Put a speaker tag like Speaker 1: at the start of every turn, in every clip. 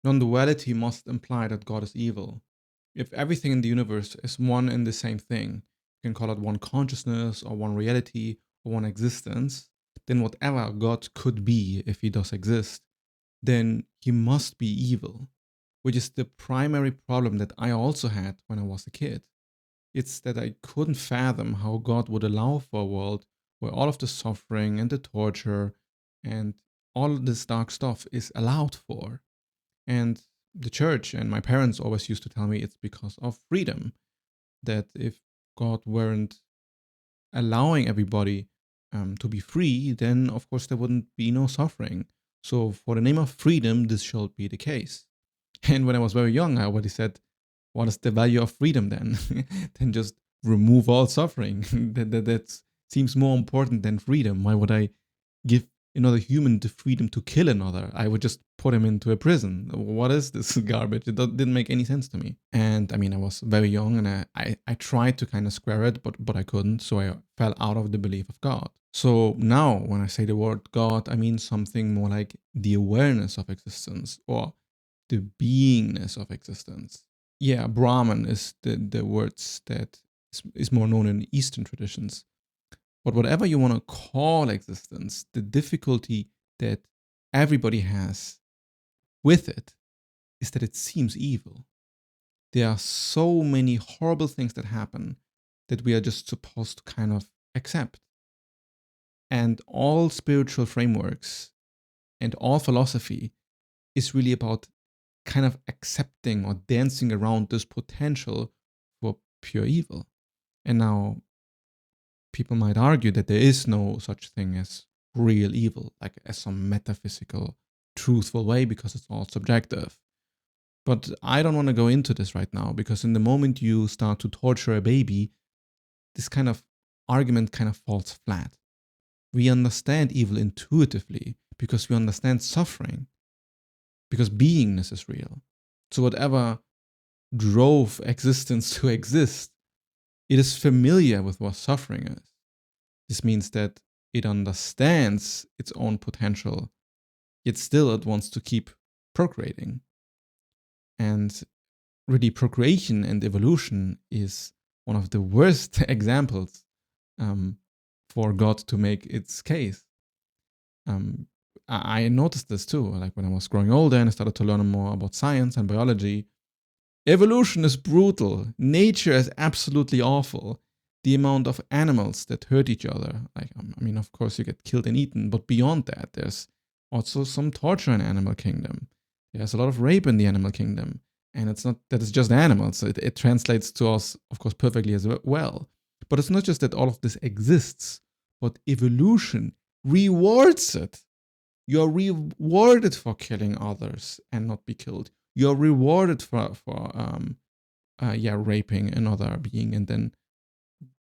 Speaker 1: Non-duality must imply that God is evil. If everything in the universe is one and the same thing, you can call it one consciousness or one reality or one existence, then whatever God could be, if he does exist, then he must be evil, which is the primary problem that I also had when I was a kid. It's that I couldn't fathom how God would allow for a world where all of the suffering and the torture and all of this dark stuff is allowed for. And the church and my parents always used to tell me it's because of freedom, that if God weren't allowing everybody to be free, then of course there wouldn't be no suffering. So, for the name of freedom, this should be the case. And when I was very young, I already said, what is the value of freedom then? Then just remove all suffering. That seems more important than freedom. Why would I give another human the freedom to kill another? I would just put him into a prison. What is this garbage? It didn't make any sense to me. And I mean, I was very young and I tried to kind of square it, but I couldn't. So I fell out of the belief of God. So now when I say the word God, I mean something more like the awareness of existence or the beingness of existence. Yeah, Brahman is the words that is more known in Eastern traditions. But whatever you want to call existence, the difficulty that everybody has with it is that it seems evil. There are so many horrible things that happen that we are just supposed to kind of accept. And all spiritual frameworks and all philosophy is really about kind of accepting or dancing around this potential for pure evil. And now people might argue that there is no such thing as real evil, like as some metaphysical, truthful way, because it's all subjective. But I don't want to go into this right now, because in the moment you start to torture a baby, this kind of argument kind of falls flat. We understand evil intuitively because we understand suffering, because beingness is real. So whatever drove existence to exist, it is familiar with what suffering is. This means that it understands its own potential, yet still it wants to keep procreating. And really, procreation and evolution is one of the worst examples for God to make its case. I noticed this too, like when I was growing older and I started to learn more about science and biology. Evolution is brutal. Nature is absolutely awful. The amount of animals that hurt each other, like, I mean, of course you get killed and eaten, but beyond that, there's also some torture in animal kingdom. There's a lot of rape in the animal kingdom. And it's not that it's just animals. It translates to us, of course, perfectly as well. But it's not just that all of this exists, but evolution rewards it. You're rewarded for killing others and not be killed. You're rewarded for raping another being and then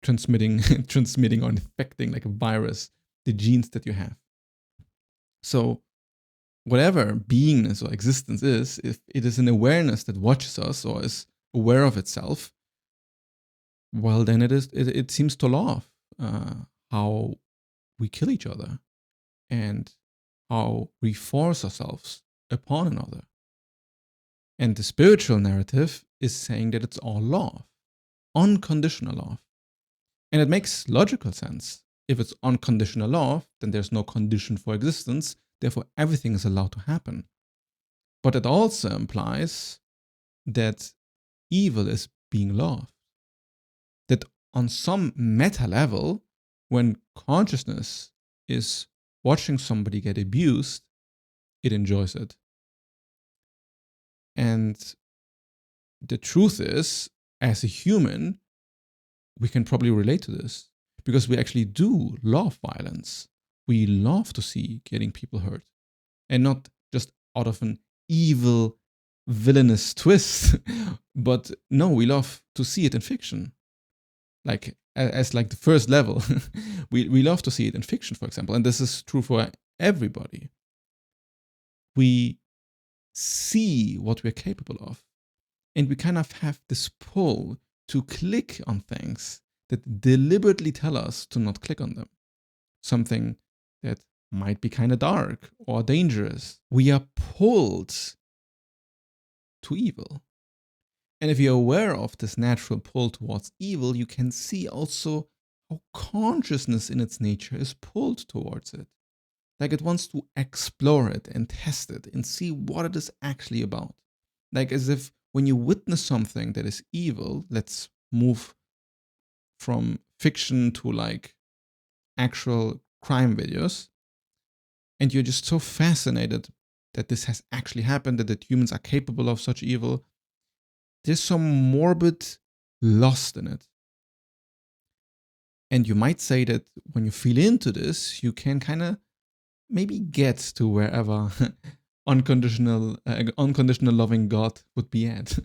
Speaker 1: transmitting or infecting like a virus the genes that you have. So whatever beingness or existence is, if it is an awareness that watches us or is aware of itself, well, then it seems to love how we kill each other and how we force ourselves upon another. And the spiritual narrative is saying that it's all love, unconditional love. And it makes logical sense. If it's unconditional love, then there's no condition for existence, therefore everything is allowed to happen. But it also implies that evil is being loved. That on some meta level, when consciousness is watching somebody get abused, it enjoys it. And the truth is, as a human, we can probably relate to this because we actually do love violence. We love to see getting people hurt, and not just out of an evil, villainous twist, but no, we love to see it in fiction. Like as like the first level, we love to see it in fiction, for example, and this is true for everybody. We see what we're capable of, and we kind of have this pull to click on things that deliberately tell us to not click on them. Something that might be kind of dark or dangerous. We are pulled to evil. And if you're aware of this natural pull towards evil, you can see also how consciousness in its nature is pulled towards it. Like it wants to explore it and test it and see what it is actually about. Like as if when you witness something that is evil, let's move from fiction to like actual crime videos, and you're just so fascinated that this has actually happened, that humans are capable of such evil, there's some morbid lust in it. And you might say that when you feel into this, you can kind of maybe get to wherever unconditional loving God would be at.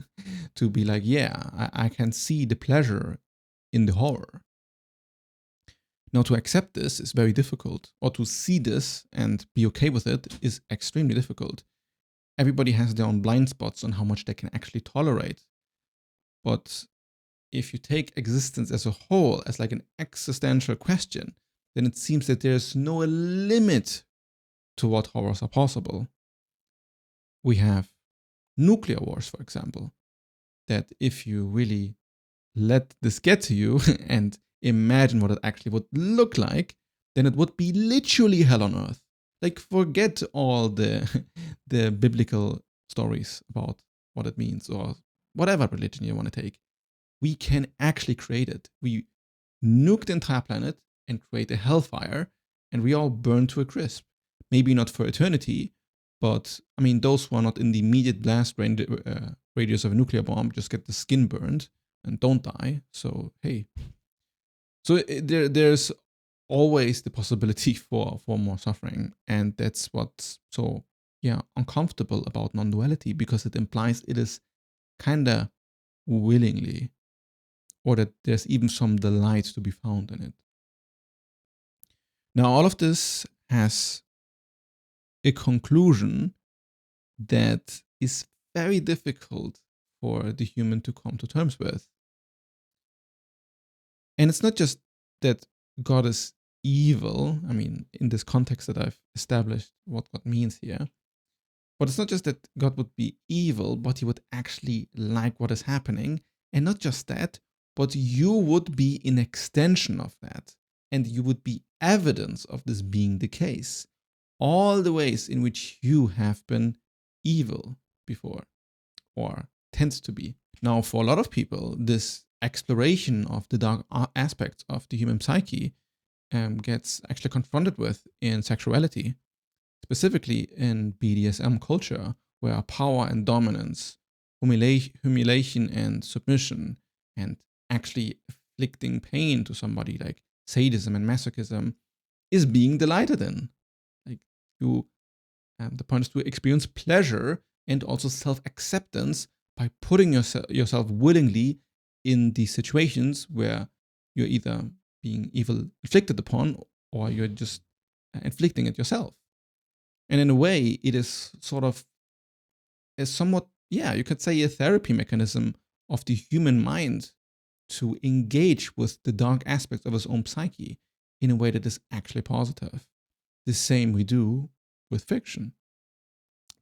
Speaker 1: To be like, yeah, I can see the pleasure in the horror. Now, to accept this is very difficult, or to see this and be okay with it is extremely difficult. Everybody has their own blind spots on how much they can actually tolerate. But if you take existence as a whole as like an existential question, then it seems that there's no limit to what horrors are possible. We have nuclear wars, for example, that if you really let this get to you and imagine what it actually would look like, then it would be literally hell on earth. Like forget all the biblical stories about what it means or whatever religion you want to take. We can actually create it. We nuke the entire planet and create a hellfire, and we all burn to a crisp. Maybe not for eternity, but I mean, those who are not in the immediate blast radius of a nuclear bomb just get the skin burned and don't die. So hey, so there's always the possibility for more suffering, and that's what's so uncomfortable about non-duality, because it implies it is kinda willingly, or that there's even some delight to be found in it. Now, all of this has a conclusion that is very difficult for the human to come to terms with. And it's not just that God is evil. I mean, in this context that I've established what God means here. But it's not just that God would be evil, but he would actually like what is happening. And not just that, but you would be an extension of that. And you would be evidence of this being the case. All the ways in which you have been evil before, or tend to be. Now, for a lot of people, this exploration of the dark aspects of the human psyche gets actually confronted with in sexuality, specifically in BDSM culture, where power and dominance, humiliation and submission, and actually inflicting pain to somebody, like sadism and masochism, is being delighted in. Like you, the point is to experience pleasure and also self-acceptance by putting yourself willingly in these situations where you're either being evil inflicted upon, or you're just inflicting it yourself. And in a way, it is sort of a somewhat, you could say, a therapy mechanism of the human mind to engage with the dark aspects of his own psyche in a way that is actually positive. The same we do with fiction,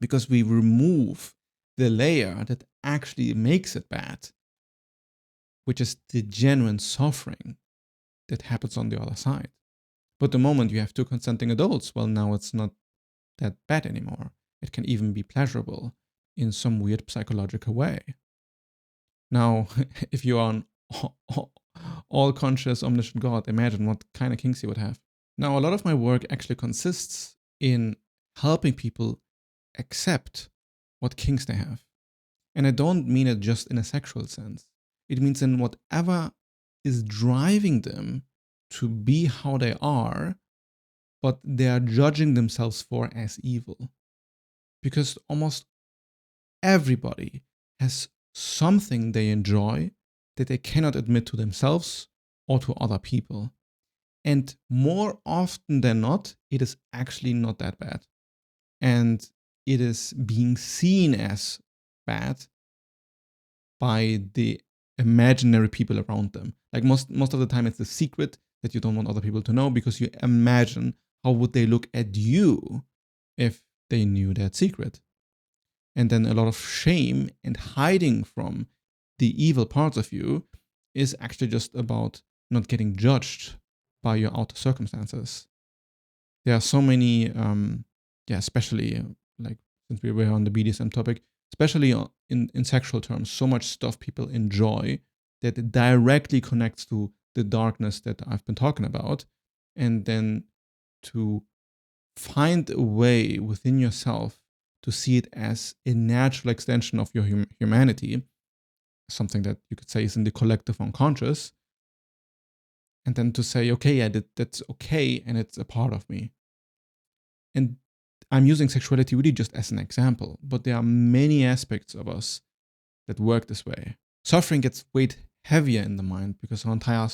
Speaker 1: because we remove the layer that actually makes it bad, which is the genuine suffering that happens on the other side. But the moment you have two consenting adults, well, now it's not that bad anymore. It can even be pleasurable in some weird psychological way. Now, if you are an all-conscious, omniscient God, imagine what kind of kinks you would have. Now, a lot of my work actually consists in helping people accept what kinks they have. And I don't mean it just in a sexual sense. It means in whatever is driving them to be how they are, but they are judging themselves for as evil. Because almost everybody has something they enjoy that they cannot admit to themselves or to other people. And more often than not, it is actually not that bad. And it is being seen as bad by the imaginary people around them. Like most of the time, it's the secret that you don't want other people to know, because you imagine how would they look at you if they knew that secret. and then a lot of shame and hiding from the evil parts of you is actually just about not getting judged by your outer circumstances. There are so many, especially like since we were on the BDSM topic, especially in sexual terms, so much stuff people enjoy that directly connects to the darkness that I've been talking about. And then to find a way within yourself to see it as a natural extension of your humanity, something that you could say is in the collective unconscious, and then to say, okay, yeah, that's okay, and it's a part of me. And I'm using sexuality really just as an example, but there are many aspects of us that work this way. Suffering gets weighed heavier in the mind because our entire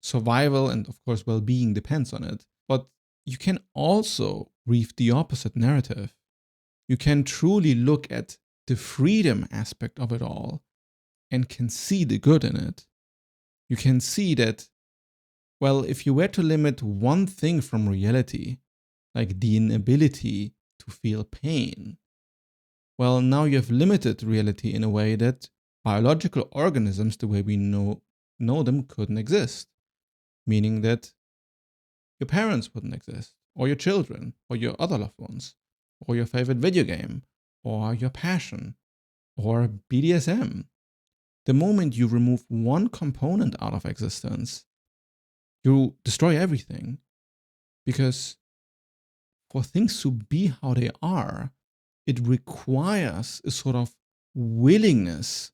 Speaker 1: survival and, of course, well-being depends on it. But you can also read the opposite narrative. You can truly look at the freedom aspect of it all and can see the good in it. You can see that, well, if you were to limit one thing from reality, like the inability to feel pain, well, now you have limited reality in a way that biological organisms, the way we know them, couldn't exist. Meaning that your parents wouldn't exist, or your children, or your other loved ones, or your favorite video game, or your passion, or BDSM. The moment you remove one component out of existence, you destroy everything. Because for things to be how they are, it requires a sort of willingness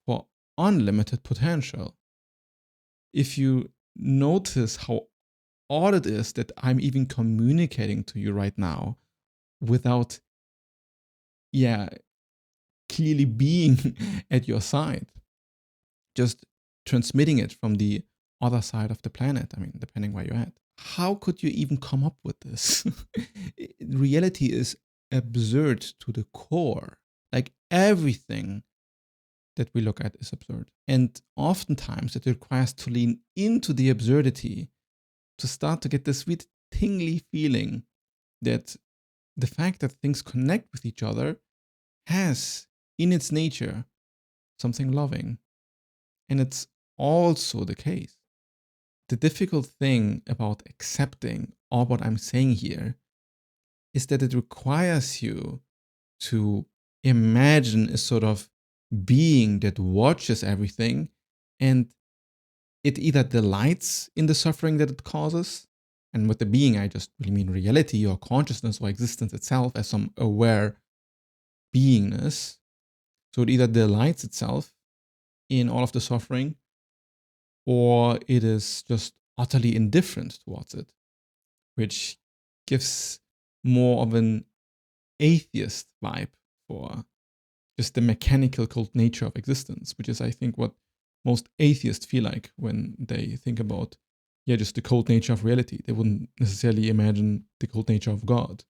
Speaker 1: for unlimited potential. If you notice how odd it is that I'm even communicating to you right now without, clearly being at your side, just transmitting it from the other side of the planet, I mean, depending where you're at. How could you even come up with this? Reality is absurd to the core. Like everything that we look at is absurd. And oftentimes it requires to lean into the absurdity to start to get this sweet tingly feeling that the fact that things connect with each other has in its nature something loving. And it's also the case. The difficult thing about accepting all what I'm saying here is that it requires you to imagine a sort of being that watches everything, and it either delights in the suffering that it causes, and with the being I just really mean reality or consciousness or existence itself as some aware beingness. So it either delights itself in all of the suffering, or it is just utterly indifferent towards it, which gives more of an atheist vibe for just the mechanical cold nature of existence, which is, I think, what most atheists feel like when they think about, just the cold nature of reality. They wouldn't necessarily imagine the cold nature of God.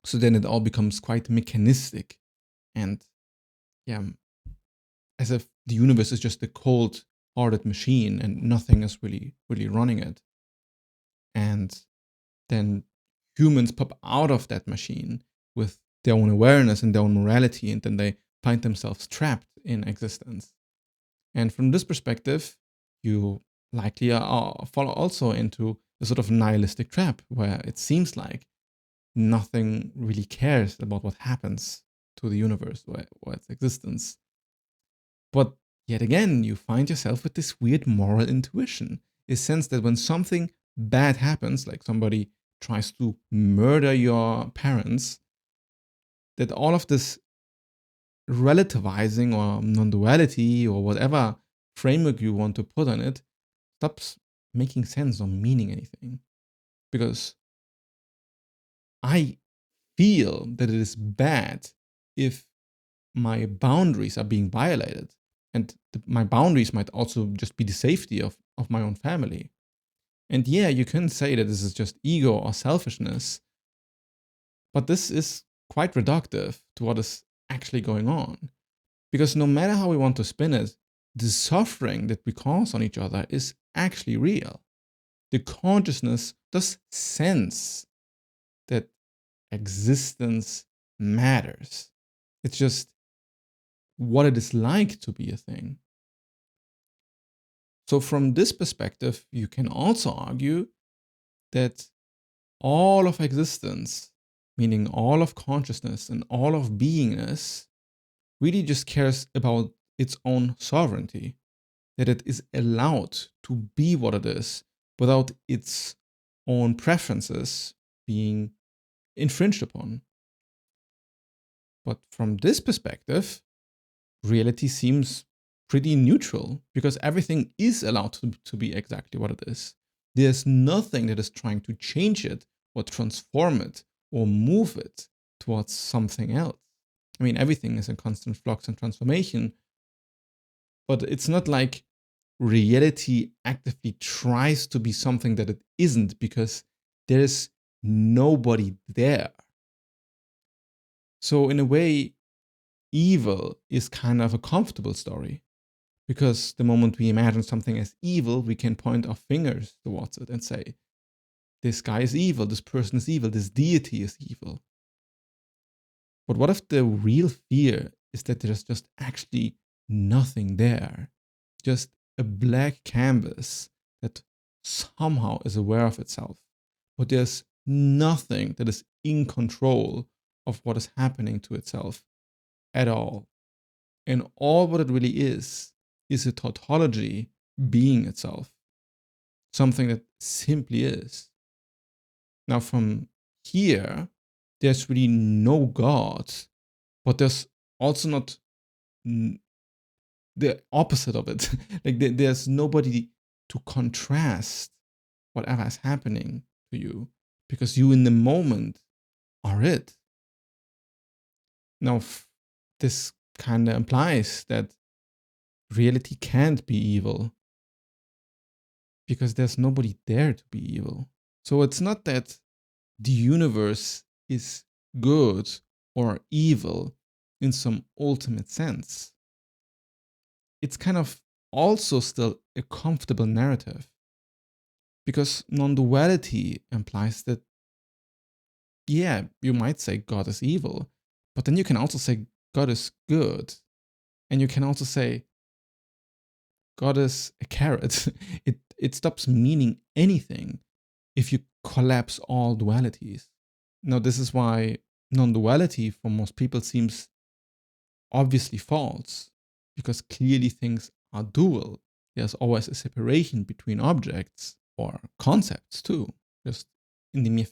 Speaker 1: So then it all becomes quite mechanistic and, as if the universe is just a cold-hearted machine and nothing is really, really running it. And then humans pop out of that machine with their own awareness and their own morality, and then they find themselves trapped in existence. And from this perspective, you likely fall also into a sort of nihilistic trap where it seems like nothing really cares about what happens to the universe or its existence. But yet again, you find yourself with this weird moral intuition, a sense that when something bad happens, like somebody tries to murder your parents, that all of this relativizing or non-duality or whatever framework you want to put on it stops making sense or meaning anything. Because I feel that it is bad if my boundaries are being violated. And my boundaries might also just be the safety of my own family. And you can say that this is just ego or selfishness, but this is quite reductive to what is actually going on. Because no matter how we want to spin it, the suffering that we cause on each other is actually real. The consciousness does sense that existence matters. It's just what it is like to be a thing. So from this perspective, you can also argue that all of existence, meaning all of consciousness and all of beingness, really just cares about its own sovereignty, that it is allowed to be what it is without its own preferences being infringed upon. But from this perspective, reality seems pretty neutral because everything is allowed to be exactly what it is. There's nothing that is trying to change it or transform it or move it towards something else. I mean, everything is in constant flux and transformation, but it's not like reality actively tries to be something that it isn't because there's nobody there. So, in a way, evil is kind of a comfortable story because the moment we imagine something as evil, we can point our fingers towards it and say, this guy is evil, this person is evil, this deity is evil. But what if the real fear is that there's just actually nothing there? Just a black canvas that somehow is aware of itself, but there's nothing that is in control of what is happening to itself at all. And all what it really is a tautology being itself, something that simply is. Now, from here, there's really no God, but there's also not the opposite of it. Like there's nobody to contrast whatever is happening to you because you in the moment are it. Now, this kind of implies that reality can't be evil because there's nobody there to be evil. So it's not that the universe is good or evil in some ultimate sense. It's kind of also still a comfortable narrative because non-duality implies that, yeah, you might say God is evil, but then you can also say God is good. And you can also say God is a carrot. It stops meaning anything if you collapse all dualities. Now, this is why non-duality for most people seems obviously false, because clearly things are dual. There's always a separation between objects or concepts too. Just in the mere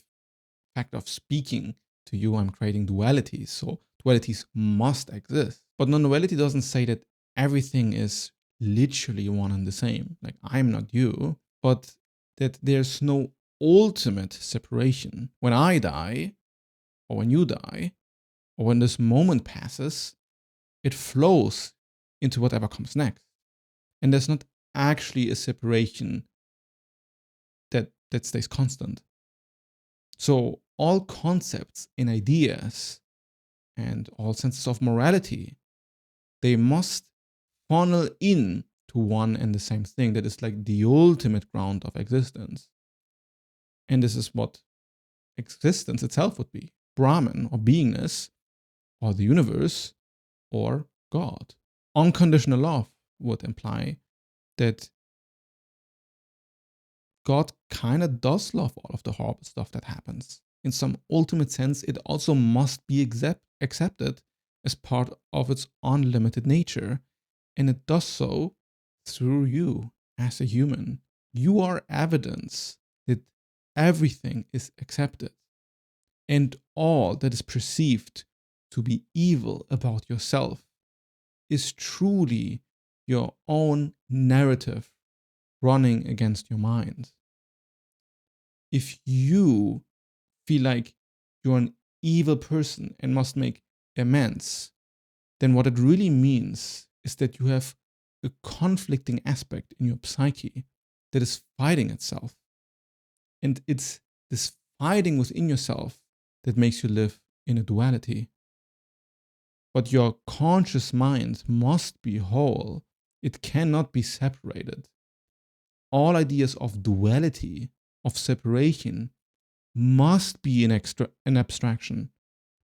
Speaker 1: fact of speaking to you, I'm creating dualities. So dualities must exist. But non-duality doesn't say that everything is literally one and the same. Like, I'm not you, but that there's no ultimate separation. When I die, or when you die, or when this moment passes, it flows into whatever comes next. And there's not actually a separation that stays constant. So all concepts and ideas and all senses of morality, they must funnel in to one and the same thing that is like the ultimate ground of existence. And this is what existence itself would be: Brahman, or beingness, or the universe, or God. Unconditional love would imply that God kind of does love all of the horrible stuff that happens. In some ultimate sense, it also must be accepted as part of its unlimited nature. And it does so through you as a human. You are evidence that everything is accepted. And all that is perceived to be evil about yourself is truly your own narrative running against your mind. If you feel like you're an evil person and must make amends, then what it really means is that you have a conflicting aspect in your psyche that is fighting itself. And it's this fighting within yourself that makes you live in a duality. But your conscious mind must be whole. It cannot be separated. All ideas of duality, of separation, must be an abstraction,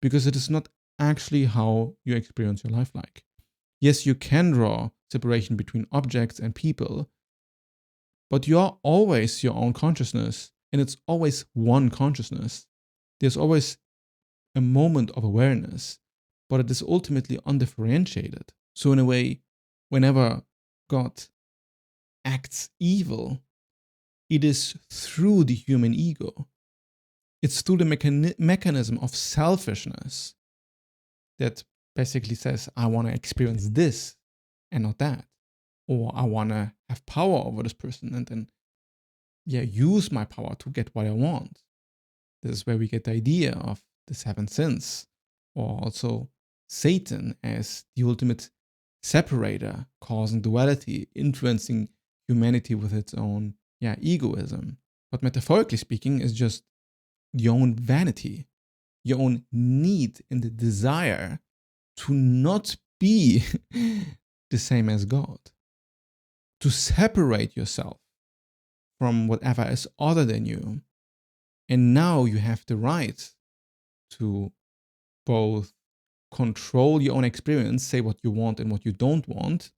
Speaker 1: because it is not actually how you experience your life like. Yes, you can draw separation between objects and people, but you are always your own consciousness, and it's always one consciousness. There's always a moment of awareness, but it is ultimately undifferentiated. So in a way, whenever God acts evil, it is through the human ego. It's through the mechanism of selfishness that basically says, I want to experience this and not that. Or I want to have power over this person and then, use my power to get what I want. This is where we get the idea of the seven sins, or also Satan as the ultimate separator, causing duality, influencing humanity with its own, egoism. But metaphorically speaking, is just your own vanity, your own need and the desire to not be the same as God, to separate yourself from whatever is other than you. And now you have the right to both control your own experience, say what you want and what you don't want,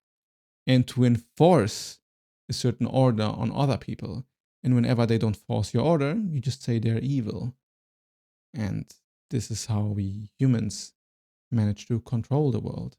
Speaker 1: and to enforce a certain order on other people. And whenever they don't force your order, you just say they're evil. And this is how we humans manage to control the world.